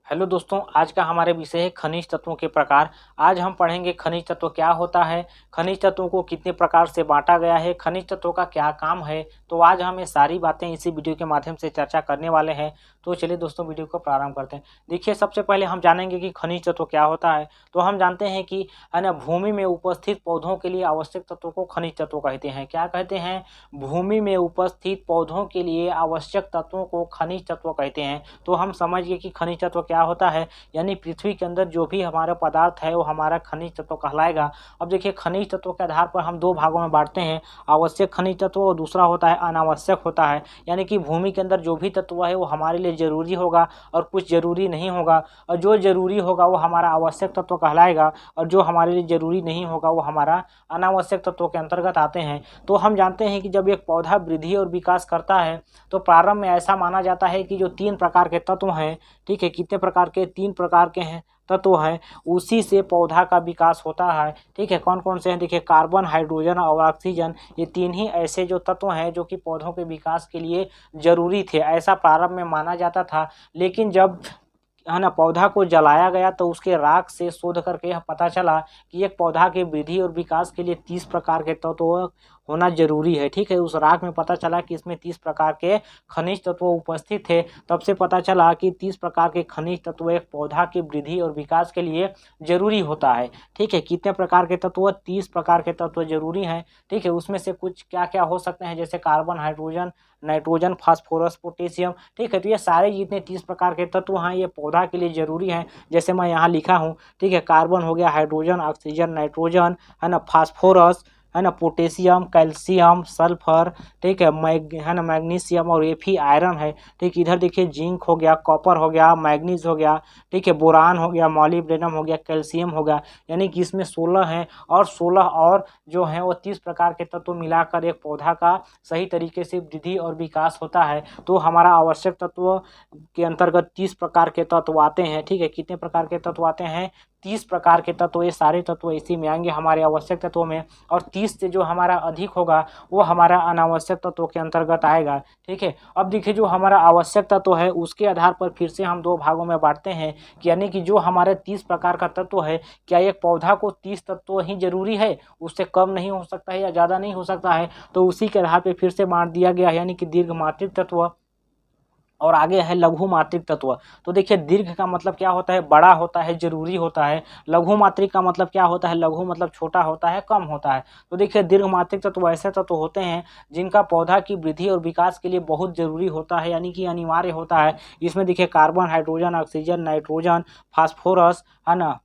Hello दोस्तों, आज का हमारे विषय है खनिज तत्वों के प्रकार। आज हम पढ़ेंगे खनिज तत्व क्या होता है, खनिज तत्वों को कितने प्रकार से बांटा गया है, खनिज तत्वों का क्या काम है। तो आज हम ये सारी बातें इसी वीडियो के माध्यम से चर्चा करने वाले हैं। तो चलिए दोस्तों, वीडियो को प्रारंभ करते हैं। देखिए, सबसे पहले हम जानेंगे कि खनिज तत्व क्या होता है। तो हम जानते हैं कि है ना, भूमि में उपस्थित पौधों के लिए आवश्यक तत्वों को खनिज तत्व कहते हैं। क्या कहते हैं? भूमि में उपस्थित पौधों के लिए आवश्यक तत्वों को खनिज तत्व कहते हैं। तो हम समझ गए कि खनिज तत्व क्या होता है, यानी पृथ्वी के अंदर जो भी हमारा पदार्थ है वो हमारा खनिज तत्व कहलाएगा। अब देखिए, खनिज तत्वों के आधार पर हम दो भागों में बांटते हैं, आवश्यक खनिज तत्व और दूसरा होता है अनावश्यक होता है। यानी कि भूमि के अंदर जो भी तत्व है वो हमारे लिए जरूरी होगा और कुछ जरूरी नहीं होगा, और जो जरूरी होगा वो हमारा आवश्यक तत्व कहलाएगा, और जो हमारे लिए जरूरी नहीं होगा वो हमारा अनावश्यक तत्वों के अंतर्गत आते हैं। तो हम जानते हैं कि जब एक पौधा वृद्धि और विकास करता है तो प्रारंभ में ऐसा माना जाता है कि जो 3 प्रकार के तत्व हैं, ठीक है, कितने प्रकार के? 3 प्रकार के हैं तत्व हैं, उसी से पौधा का विकास होता है। ठीक है, कौन कौन से हैं? देखिए, कार्बन, हाइड्रोजन और ऑक्सीजन, ये 3 ही ऐसे जो तत्व हैं जो कि पौधों के विकास के लिए जरूरी थे, ऐसा प्रारंभ में माना जाता था। लेकिन जब है ना, पौधा को जलाया गया तो उसके राख से शोध करके यह पता चला कि एक पौधा के वृद्धि और विकास के लिए 30 प्रकार के तत्व होना जरूरी है। ठीक है, उस राख में पता चला कि इसमें 30 प्रकार के खनिज तत्व उपस्थित थे। तब से पता चला कि 30 प्रकार के खनिज तत्व एक पौधा की वृद्धि और विकास के लिए जरूरी होता है। ठीक है, कितने प्रकार के तत्व? 30 प्रकार के तत्व जरूरी हैं। ठीक है, उसमें से कुछ क्या क्या हो सकते हैं, जैसे carbon, hydrogen, nitrogen, phosphorus, potassium. ठीक है, तो ये सारे जितने 30 प्रकार के तत्व हैं ये पौधा के लिए जरूरी हैं। जैसे मैं यहाँ लिखा हूँ, ठीक है, कार्बन हो गया, हाइड्रोजन, ऑक्सीजन, नाइट्रोजन, है ना, फास्फोरस, है ना, पोटेशियम, कैल्शियम, सल्फर, ठीक है, है ना, मैग्नीशियम, और Fe आयरन है। ठीक, इधर देखिए जिंक हो गया, कॉपर हो गया, मैग्नीज हो गया, ठीक है, बोरान हो गया, मॉलिब्डेनम हो गया, कैल्शियम हो गया। यानी कि इसमें 16 हैं, और 16 और जो हैं वो 30 प्रकार के तत्व मिलाकर एक पौधा का सही तरीके से वृद्धि और विकास होता है। तो हमारा आवश्यक तत्व के अंतर्गत 30 प्रकार के तत्व आते हैं। ठीक है, कितने प्रकार के तत्व आते हैं? 30 प्रकार के तत्व। ये सारे तत्व इसी में आएंगे हमारे आवश्यक तत्वों में, और 30 से जो हमारा अधिक होगा वो हमारा अनावश्यक तत्वों के अंतर्गत आएगा। ठीक है, अब देखिए, जो हमारा आवश्यक तत्व है उसके आधार पर फिर से हम दो भागों में बांटते हैं, कि यानी कि जो हमारे 30 प्रकार का तत्व है, क्या एक पौधा को 30 तत्व ही जरूरी है, उससे कम नहीं हो सकता है या ज़्यादा नहीं हो सकता है? तो उसी के आधार पर फिर से बांट दिया गया है, यानी कि दीर्घ मात्रिक तत्व और आगे है लघु मात्रिक तत्व। तो देखिए, दीर्घ का मतलब क्या होता है? बड़ा होता है, जरूरी होता है। लघु मात्रिक का मतलब क्या होता है? लघु मतलब छोटा होता है, कम होता है। तो देखिए, दीर्घ मात्रिक तत्व ऐसे तत्व होते हैं जिनका पौधा की वृद्धि और विकास के लिए बहुत जरूरी होता है, यानी कि अनिवार्य होता है। इसमें देखिए, carbon, hydrogen, oxygen, nitrogen, phosphorus, है ना,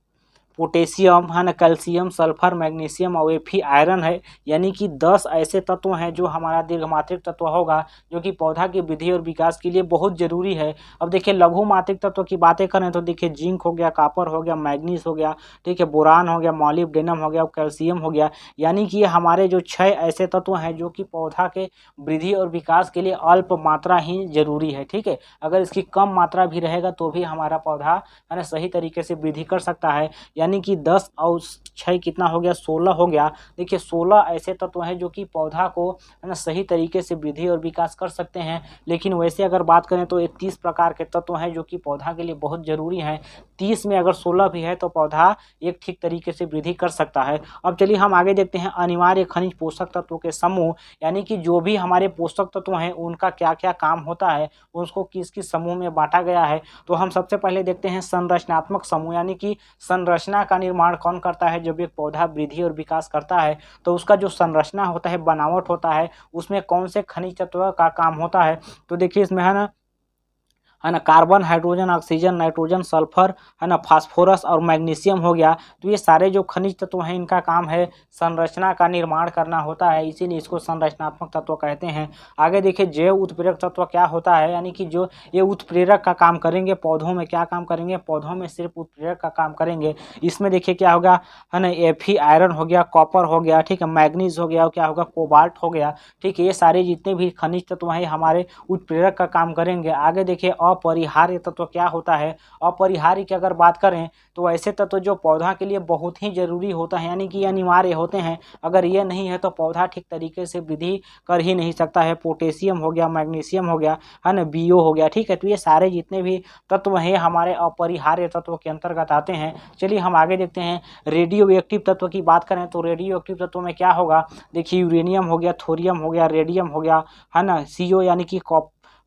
पोटेशियम, है ना, कैल्शियम, सल्फर, मैग्नीशियम और Fe आयरन है। यानी कि 10 ऐसे तत्व हैं जो हमारा दीर्घमात्रिक तत्व होगा, जो कि पौधा की वृद्धि और विकास के लिए बहुत जरूरी है। अब देखिए, लघु मात्रिक तत्व की बातें करें तो देखिए, जिंक हो गया, कॉपर हो गया, मैग्नीज हो गया, ठीक है, बोरान हो गया, मॉलिब्डेनम हो गया, कैल्शियम हो गया। यानी कि ये हमारे जो 6 ऐसे तत्व हैं जो कि पौधा के वृद्धि और विकास के लिए अल्प मात्रा ही जरूरी है। ठीक है, अगर इसकी कम मात्रा भी रहेगा तो भी हमारा पौधा, है ना, सही तरीके से वृद्धि कर सकता है। यानी कि 10 और 6 कितना हो गया? 16 हो गया। देखिए, 16 ऐसे तत्व हैं जो कि पौधा को, है ना, सही तरीके से वृद्धि और विकास कर सकते हैं। लेकिन वैसे अगर बात करें तो ये 30 प्रकार के तत्व हैं जो कि पौधा के लिए बहुत जरूरी हैं। 30 में अगर 16 भी है तो पौधा एक ठीक तरीके से वृद्धि कर सकता है। अब चलिए हम आगे देखते हैं अनिवार्य खनिज पोषक तत्वों के समूह, यानी कि जो भी हमारे पोषक तत्व हैं उनका क्या क्या काम होता है, उसको किस किस समूह में बांटा गया है। तो हम सबसे पहले देखते हैं संरचनात्मक समूह, यानी कि संरचना का निर्माण कौन करता है? जब एक पौधा वृद्धि और विकास करता है तो उसका जो संरचना होता है, बनावट होता है, उसमें कौन से खनिज तत्व का काम होता है? तो देखिए, इसमें है ना, carbon, hydrogen, oxygen, nitrogen, sulphur, है ना, फास्फोरस और मैग्नीशियम हो गया। तो ये सारे जो खनिज तत्व हैं इनका काम है संरचना का निर्माण करना होता है, इसीलिए इसको संरचनात्मक तत्व कहते हैं। आगे देखिए, जैव उत्प्रेरक तत्व क्या होता है? यानी कि जो ये उत्प्रेरक का काम करेंगे पौधों में। क्या काम करेंगे? पौधों में सिर्फ उत्प्रेरक का काम करेंगे। इसमें देखिए क्या होगा, है ना, Fe आयरन हो गया, कॉपर हो गया, ठीक है, मैग्नीज हो गया, क्या होगा, कोबाल्ट हो गया। ठीक है, ये सारे जितने भी खनिज तत्व हैं हमारे उत्प्रेरक का काम करेंगे। आगे देखिए, अपरिहार्य तत्व क्या होता है। अपरिहार्य की अगर बात करें तो ऐसे तत्व जो पौधा के लिए बहुत ही जरूरी होता है, यानी कि अनिवार्य होते हैं। अगर ये नहीं है तो पौधा ठीक तरीके से वृद्धि कर ही नहीं सकता है। पोटेशियम हो गया, मैग्नीशियम हो गया, है ना, बीओ हो गया, ठीक है। तो ये सारे जितने भी तत्व हैं हमारे अपरिहार्य तत्व के अंतर्गत आते हैं। चलिए हम आगे देखते हैं। रेडियो एक्टिव तत्व की बात करें तो रेडियो एक्टिव तत्व में क्या होगा, देखिए यूरेनियम हो गया, थोरियम हो गया, रेडियम हो गया, है ना, सीओ यानी कि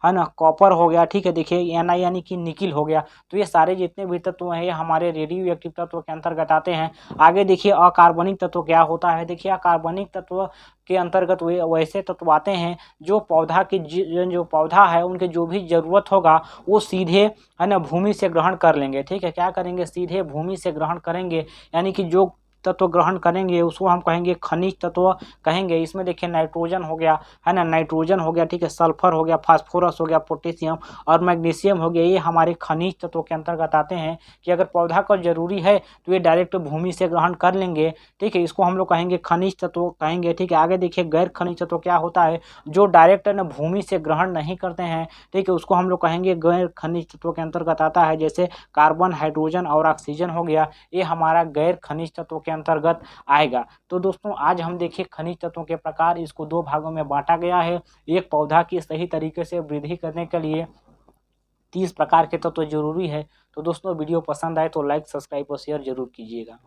है ना, कॉपर हो गया, ठीक है। देखिए Na यानी कि निकिल हो गया। तो ये सारे जितने भी तत्व हैं ये हमारे रेडियो एक्टिव तत्व के अंतर्गत आते हैं। आगे देखिए अकार्बनिक तत्व क्या होता है। देखिए अकार्बनिक तत्व के अंतर्गत वे वैसे तत्व आते हैं जो पौधा की जो पौधा है उनके जो भी जरूरत होगा वो सीधे, है ना, भूमि से ग्रहण कर लेंगे, ठीक है। क्या करेंगे, सीधे भूमि से ग्रहण करेंगे, यानी कि जो तत्व ग्रहण करेंगे उसको हम कहेंगे खनिज तत्व कहेंगे। इसमें देखिए नाइट्रोजन हो गया, है ना, नाइट्रोजन हो गया, ठीक है, सल्फर हो गया, फास्फोरस हो गया, पोटेशियम और मैग्नीशियम हो गया। ये हमारे खनिज तत्वों के अंतर्गत आते हैं कि अगर पौधा को जरूरी है तो ये डायरेक्ट भूमि से ग्रहण कर लेंगे, ठीक है। इसको हम लोग कहेंगे खनिज तत्व कहेंगे, ठीक है। आगे देखिए गैर खनिज तत्व क्या होता है, जो डायरेक्ट न भूमि से ग्रहण नहीं करते हैं, ठीक है, उसको हम लोग कहेंगे गैर खनिज तत्वों के अंतर्गत आता है। जैसे कार्बन, हाइड्रोजन और ऑक्सीजन हो गया, ये हमारा गैर खनिज तत्वों के अंतर्गत आएगा। तो दोस्तों आज हम देखिए खनिज तत्वों के प्रकार, इसको दो भागों में बांटा गया है। एक पौधा की सही तरीके से वृद्धि करने के लिए 30 प्रकार के तत्व जरूरी है। तो दोस्तों वीडियो पसंद आए तो लाइक, सब्सक्राइब और शेयर जरूर कीजिएगा।